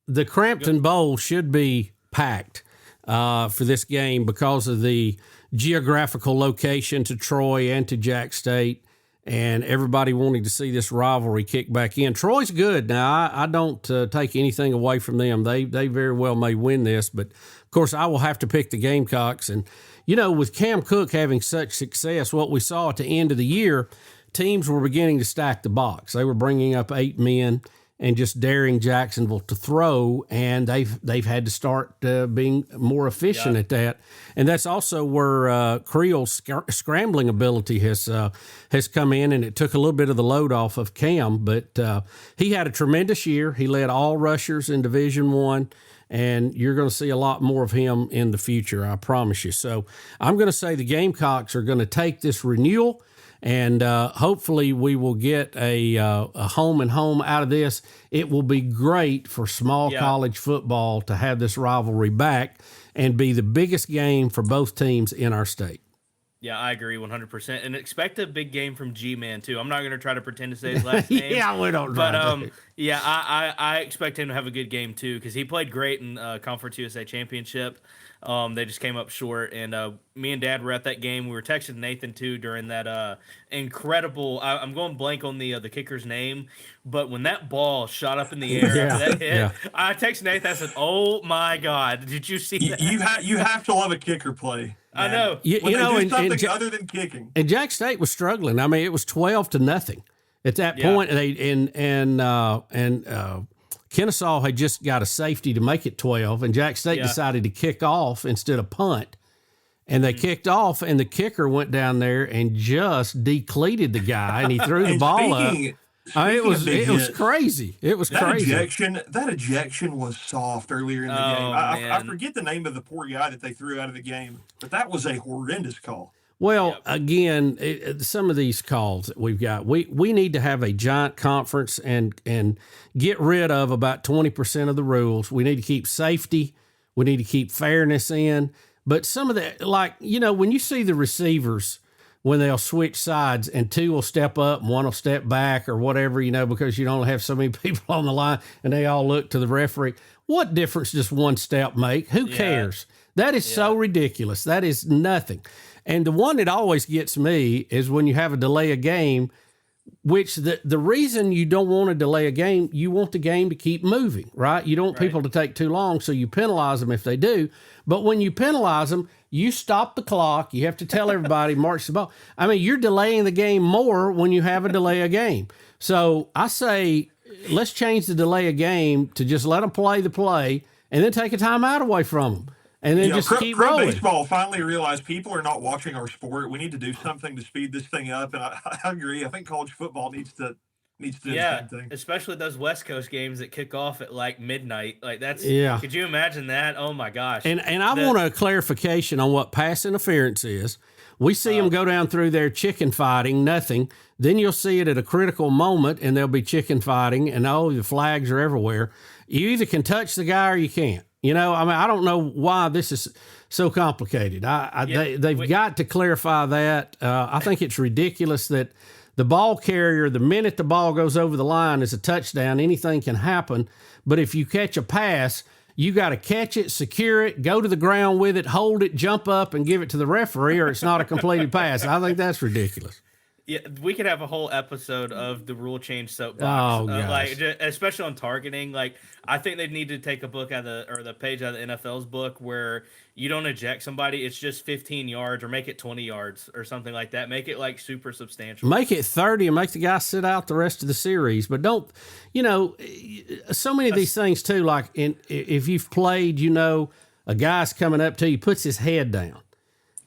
the Crampton Bowl should be packed for this game because of the geographical location to Troy and to Jack State, and everybody wanting to see this rivalry kick back in. Troy's good. Now, I don't take anything away from them. They very well may win this, but, of course, I will have to pick the Gamecocks. And, with Cam Cook having such success, what we saw at the end of the year, teams were beginning to stack the box. They were bringing up 8 men and just daring Jacksonville to throw, and they've had to start being more efficient at that. And that's also where Creel's scrambling ability has come in, and it took a little bit of the load off of Cam. But he had a tremendous year. He led all rushers in Division I, and you're going to see a lot more of him in the future, I promise you. So I'm going to say the Gamecocks are going to take this renewal, and hopefully we will get a home and home out of this. It will be great for small college football to have this rivalry back and be the biggest game for both teams in our state. Yeah, I agree 100%. And expect a big game from G-Man, too. I'm not going to try to pretend to say his last name. Yeah, we don't. But, I expect him to have a good game, too, because he played great in Conference USA Championship. They just came up short, and me and Dad were at that game. We were texting Nathan too during that incredible. I'm going blank on the kicker's name, but when that ball shot up in the air after that hit, I texted Nathan. I said, "Oh my God, did you see that?" You have to love a kicker play. I know. Something other than kicking. And Jack State was struggling. I mean, it was 12-0 at that point. Kennesaw had just got a safety to make it 12, and Jack State decided to kick off instead of punt. And they kicked off, and the kicker went down there and just decleated the guy, and he threw the ball up. It was crazy. It was crazy. That ejection was soft earlier in the game. I forget the name of the poor guy that they threw out of the game, but that was a horrendous call. Well, again, some of these calls that we've got, we need to have a giant conference and get rid of about 20% of the rules. We need to keep safety. We need to keep fairness in. But some of that, when you see the receivers, when they'll switch sides and 2 will step up and 1 will step back or whatever, because you don't have so many people on the line and they all look to the referee. What difference does 1 step make? Who cares? That is so ridiculous. That is nothing. And the one that always gets me is when you have a delay of game which the reason you don't want to delay a game, you want the game to keep moving, right? You don't want people to take too long, so you penalize them if they do. But when you penalize them, you stop the clock. You have to tell everybody, march the ball. I mean, you're delaying the game more when you have a delay a game. So I say, let's change the delay a game to just let them play the play and then take a timeout away from them. And then just keep rolling. Baseball finally realized people are not watching our sport. We need to do something to speed this thing up. And I agree. I think college football needs to do the same thing. Especially those West Coast games that kick off at like midnight. Like that's Could you imagine that? Oh my gosh. And I want a clarification on what pass interference is. We see them go down through there chicken fighting, nothing. Then you'll see it at a critical moment, and they'll be chicken fighting, and the flags are everywhere. You either can touch the guy or you can't. You know, I mean, I don't know why this is so complicated. They've got to clarify that. I think it's ridiculous that the ball carrier, the minute the ball goes over the line is a touchdown. Anything can happen. But if you catch a pass, you got to catch it, secure it, go to the ground with it, hold it, jump up, and give it to the referee, or it's not a completed pass. I think that's ridiculous. Yeah, we could have a whole episode of the rule change soapbox, like especially on targeting. Like, I think they need to take a book out of the page out of the NFL's book where you don't eject somebody; it's just 15 yards, or make it 20 yards, or something like that. Make it like super substantial. Make it 30 and make the guy sit out the rest of the series. But don't, so many of these things too. Like if you've played, a guy's coming up to you, puts his head down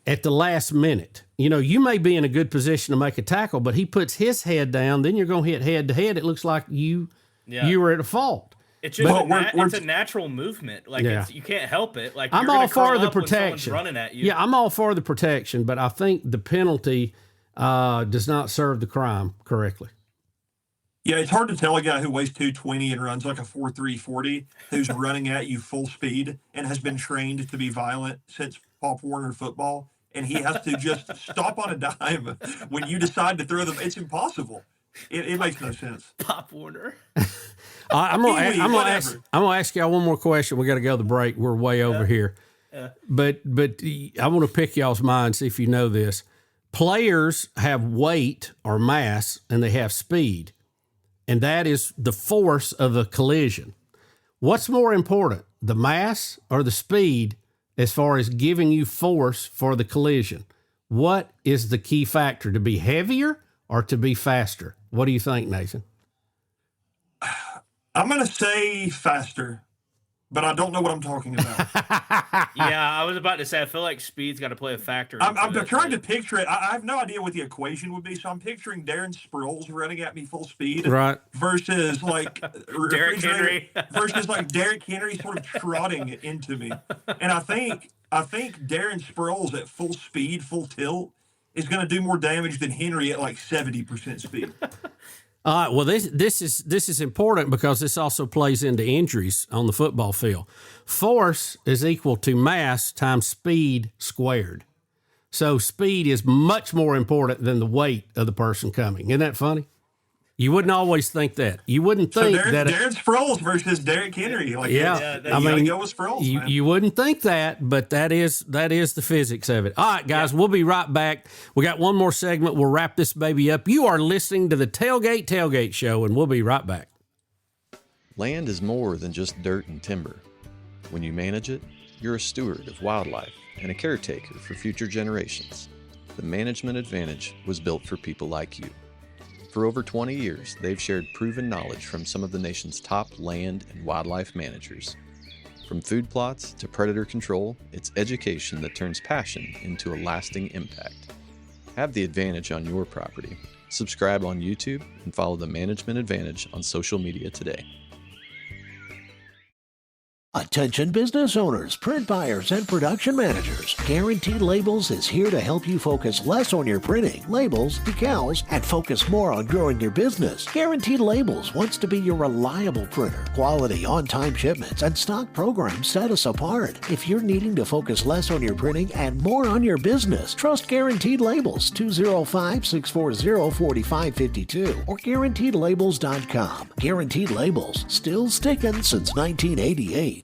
at the last minute. You may be in a good position to make a tackle, but he puts his head down, then you're going to hit head to head. It looks like you were at a fault. It's just it's a natural movement. Like you can't help it. Like I'm all for the protection. When running at you. Yeah, I'm all for the protection, but I think the penalty does not serve the crime correctly. Yeah, it's hard to tell a guy who weighs 220 and runs like a 4.3 40 who's running at you full speed and has been trained to be violent since Pop Warner football. And he has to just stop on a dime when you decide to throw them. It's impossible. It makes no sense. Pop Warner. I'm gonna ask y'all one more question. We got to go to the break. We're way over here. But I want to pick y'all's mind, see if you know this. Players have weight or mass, and they have speed, and that is the force of a collision. What's more important, the mass or the speed? As far as giving you force for the collision, what is the key factor? To be heavier or to be faster? What do you think, Nathan? I'm going to say faster, but I don't know what I'm talking about. Yeah, I was about to say, I feel like speed's got to play a factor. I'm trying to picture it. I have no idea what the equation would be, so I'm picturing Darren Sproles running at me full speed, right? Versus like Derrick Henry, versus like Derrick Henry sort of trotting into me. And I think Darren Sproles at full speed, full tilt, is going to do more damage than Henry at like 70% speed. All right. Well, this is important because this also plays into injuries on the football field. Force is equal to mass times speed squared. So speed is much more important than the weight of the person coming. Isn't that funny? You wouldn't always think that. You wouldn't think that. Darren Sproles versus Derrick Henry. Like, I mean, go with Sproles, you wouldn't think that, but that is the physics of it. All right, guys, we'll be right back. We got one more segment. We'll wrap this baby up. You are listening to the Tailgate Tailgate Show, and we'll be right back. Land is more than just dirt and timber. When you manage it, you're a steward of wildlife and a caretaker for future generations. The management advantage was built for people like you. For over 20 years, they've shared proven knowledge from some of the nation's top land and wildlife managers. From food plots to predator control, it's education that turns passion into a lasting impact. Have the advantage on your property. Subscribe on YouTube and follow the Management Advantage on social media today. Attention business owners, print buyers, and production managers. Guaranteed Labels is here to help you focus less on your printing, labels, decals, and focus more on growing your business. Guaranteed Labels wants to be your reliable printer. Quality, on-time shipments, and stock programs set us apart. If you're needing to focus less on your printing and more on your business, trust Guaranteed Labels, 205-640-4552 or GuaranteedLabels.com. Guaranteed Labels, still sticking since 1988.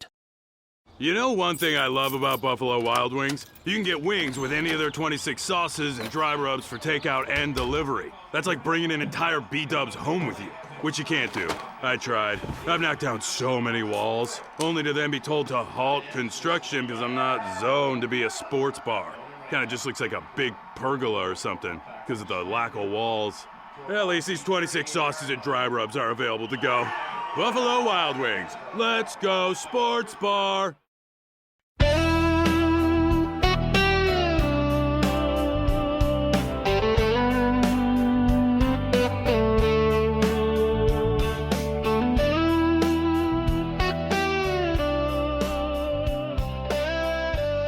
You know one thing I love about Buffalo Wild Wings? You can get wings with any of their 26 sauces and dry rubs for takeout and delivery. That's like bringing an entire B-dubs home with you, which you can't do. I tried. I've knocked down so many walls, only to then be told to halt construction because I'm not zoned to be a sports bar. Kind of just looks like a big pergola or something because of the lack of walls. At least these 26 sauces and dry rubs are available to go. Buffalo Wild Wings. Let's go sports bar.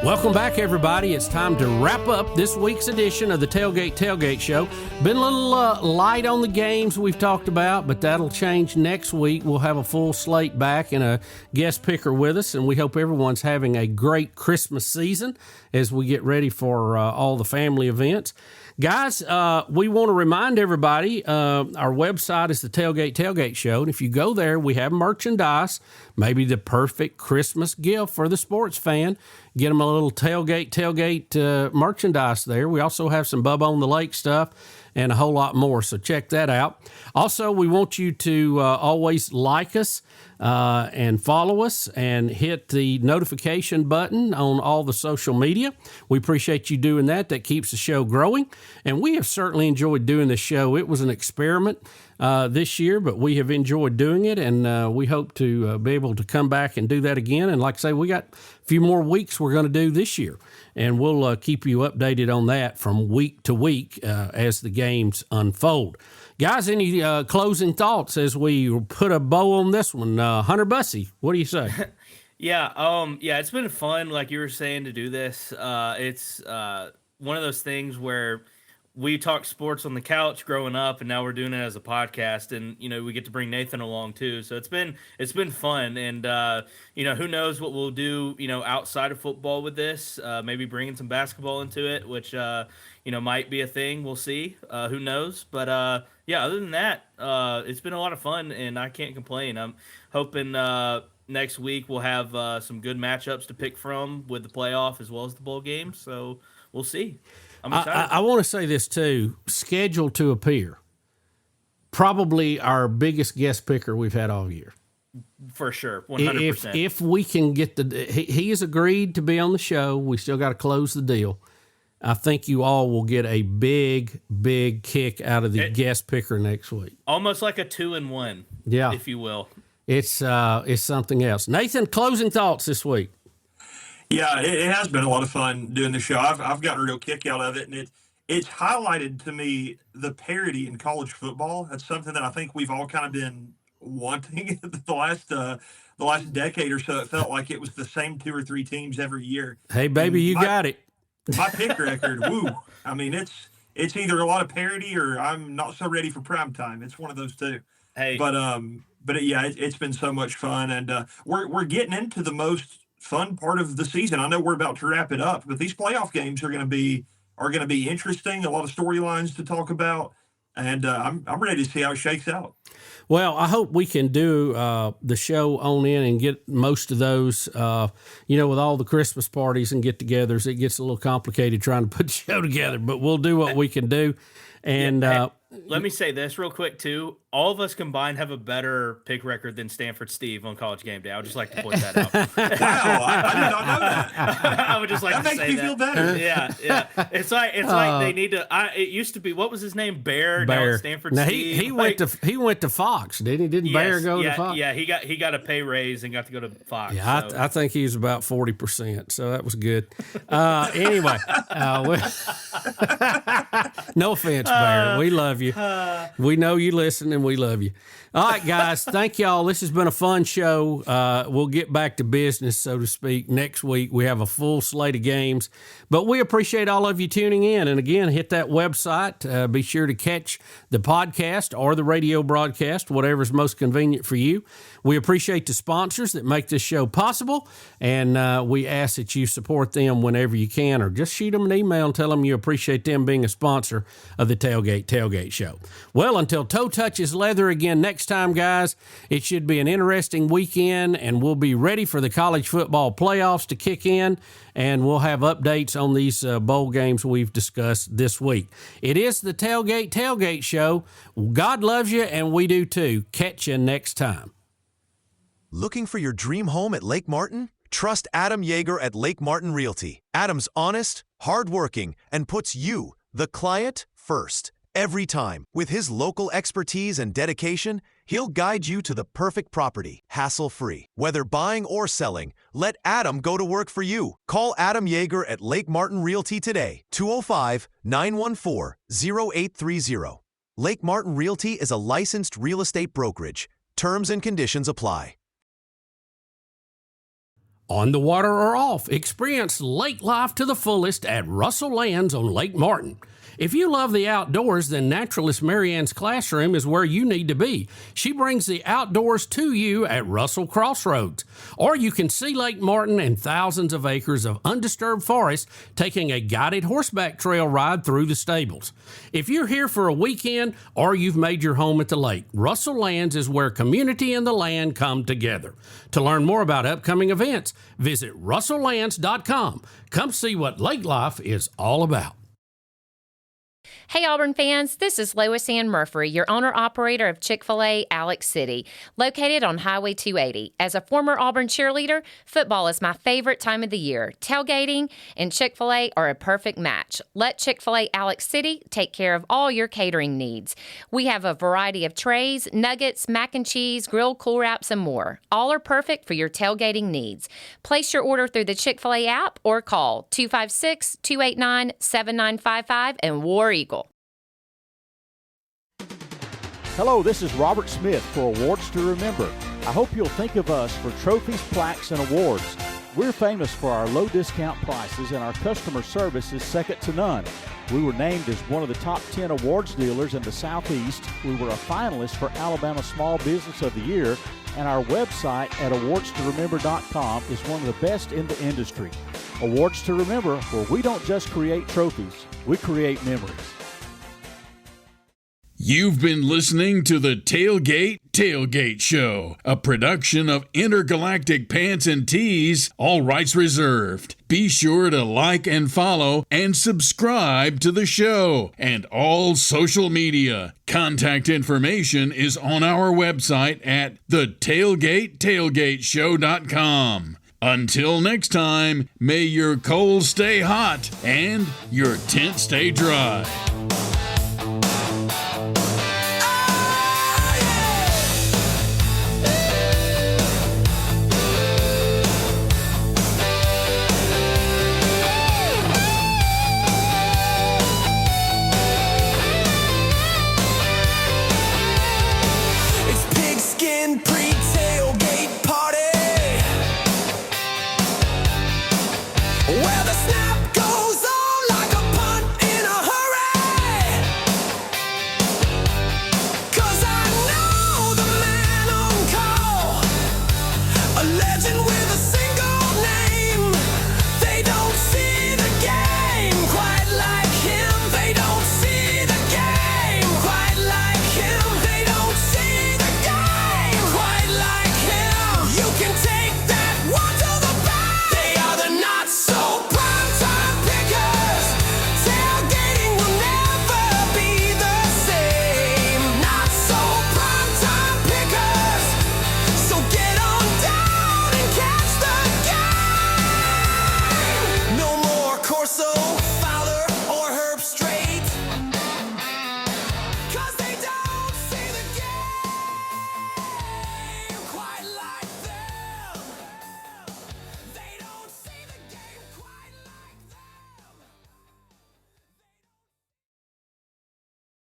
Welcome back, everybody. It's time to wrap up this week's edition of the Tailgate Tailgate Show. Been a little light on the games we've talked about, but that'll change next week. We'll have a full slate back and a guest picker with us, and we hope everyone's having a great Christmas season as we get ready for all the family events. Guys, we want to remind everybody, our website is the Tailgate Tailgate Show, and if you go there, we have merchandise, maybe the perfect Christmas gift for the sports fan. Get them a little Tailgate merchandise there. We also have some Bubba on the Lake stuff and a whole lot more, so check that out. Also, we want you to always like us and follow us and hit the notification button on all the social media. We appreciate you doing that. That keeps the show growing, and we have certainly enjoyed doing this show. It was an experiment this year, but we have enjoyed doing it, and we hope to be able to come back and do that again. And like I say, we got a few more weeks we're going to do this year, and we'll keep you updated on that from week to week as the games unfold. Guys, any closing thoughts as we put a bow on this one? Hunter Bussey, what do you say? Yeah, it's been fun, like you were saying, to do this. It's one of those things where we talked sports on the couch growing up, and now we're doing it as a podcast, and we get to bring Nathan along too. So it's been fun, and who knows what we'll do outside of football with this. Maybe bringing some basketball into it, which might be a thing. We'll see. Who knows? But other than that, it's been a lot of fun, and I can't complain. I'm hoping next week we'll have some good matchups to pick from with the playoff as well as the bowl games. So we'll see. I'm excited. I want to say this too. Scheduled to appear. Probably our biggest guest picker we've had all year. For sure, 100%. If we can get he has agreed to be on the show. We still got to close the deal. I think you all will get a big, big kick out of the guest picker next week. Almost like a 2-1, if you will. It's something else. Nathan, closing thoughts this week. Yeah, it has been a lot of fun doing the show. I've gotten a real kick out of it, and it's highlighted to me the parity in college football. That's something that I think we've all kind of been wanting the last decade or so. It felt like it was the same 2 or 3 teams every year. Hey, baby, you got it. My pick record, woo! I mean, it's either a lot of parity or I'm not so ready for prime time. It's one of those two. Hey, but yeah, it's been so much fun, and we're getting into the most fun part of the season. I know we're about to wrap it up, but these playoff games are going to be interesting. A lot of storylines to talk about, and I'm ready to see how it shakes out. Well, I hope we can do the show on in and get most of those. With all the Christmas parties and get-togethers, it gets a little complicated trying to put the show together. But we'll do what we can do. And let me say this real quick too. All of us combined have a better pick record than Stanford Steve on College Game Day. I would just like to point that out. Wow, I did not know that. I would just like that to say that makes me feel better. Yeah. It's like they need to. It used to be, what was his name? Bear. Now it's Stanford now Steve. He went to Fox, didn't he? Didn't Bear go to Fox? Yeah, he got a pay raise and got to go to Fox. Yeah, so. I think he was about 40%, so that was good. Anyway, no offense, Bear. We love you. We know you listen, and we love you. All right, guys. Thank y'all. This has been a fun show. We'll get back to business, so to speak, next week. We have a full slate of games, but we appreciate all of you tuning in. And again, hit that website. Be sure to catch the podcast or the radio broadcast, whatever's most convenient for you. We appreciate the sponsors that make this show possible, and we ask that you support them whenever you can, or just shoot them an email and tell them you appreciate them being a sponsor of the Tailgate Tailgate Show. Well, until toe touches leather again next time, guys, it should be an interesting weekend, and we'll be ready for the college football playoffs to kick in, and we'll have updates on these bowl games we've discussed this week. It is the Tailgate Tailgate Show. God loves you, and we do too. Catch you next time. Looking for your dream home at Lake Martin? Trust Adam Yeager at Lake Martin Realty. Adam's honest, hardworking, and puts you, the client, first. Every time. With his local expertise and dedication, he'll guide you to the perfect property, hassle-free. Whether buying or selling, let Adam go to work for you. Call Adam Yeager at Lake Martin Realty today, 205-914-0830. Lake Martin Realty is a licensed real estate brokerage. Terms and conditions apply. On the water or off, experience lake life to the fullest at Russell Lands on Lake Martin. If you love the outdoors, then Naturalist Marianne's classroom is where you need to be. She brings the outdoors to you at Russell Crossroads. Or you can see Lake Martin and thousands of acres of undisturbed forest taking a guided horseback trail ride through the stables. If you're here for a weekend or you've made your home at the lake, Russell Lands is where community and the land come together. To learn more about upcoming events, visit russelllands.com. Come see what lake life is all about. Hey Auburn fans, this is Lois Ann Murphy, your owner-operator of Chick-fil-A Alex City, located on Highway 280. As a former Auburn cheerleader, football is my favorite time of the year. Tailgating and Chick-fil-A are a perfect match. Let Chick-fil-A Alex City take care of all your catering needs. We have a variety of trays, nuggets, mac and cheese, grilled cool wraps, and more. All are perfect for your tailgating needs. Place your order through the Chick-fil-A app or call 256-289-7955 and War Eagle. Hello, this is Robert Smith for Awards to Remember. I hope you'll think of us for trophies, plaques, and awards. We're famous for our low discount prices, and our customer service is second to none. We were named as one of the top 10 awards dealers in the Southeast. We were a finalist for Alabama Small Business of the Year, and our website at awardstoremember.com is one of the best in the industry. Awards to Remember, where we don't just create trophies, we create memories. You've been listening to the Tailgate Tailgate Show, a production of Intergalactic Pants and Tees, all rights reserved. Be sure to like and follow and subscribe to the show and all social media. Contact information is on our website at thetailgatetailgateshow.com. Until next time, may your coals stay hot and your tent stay dry.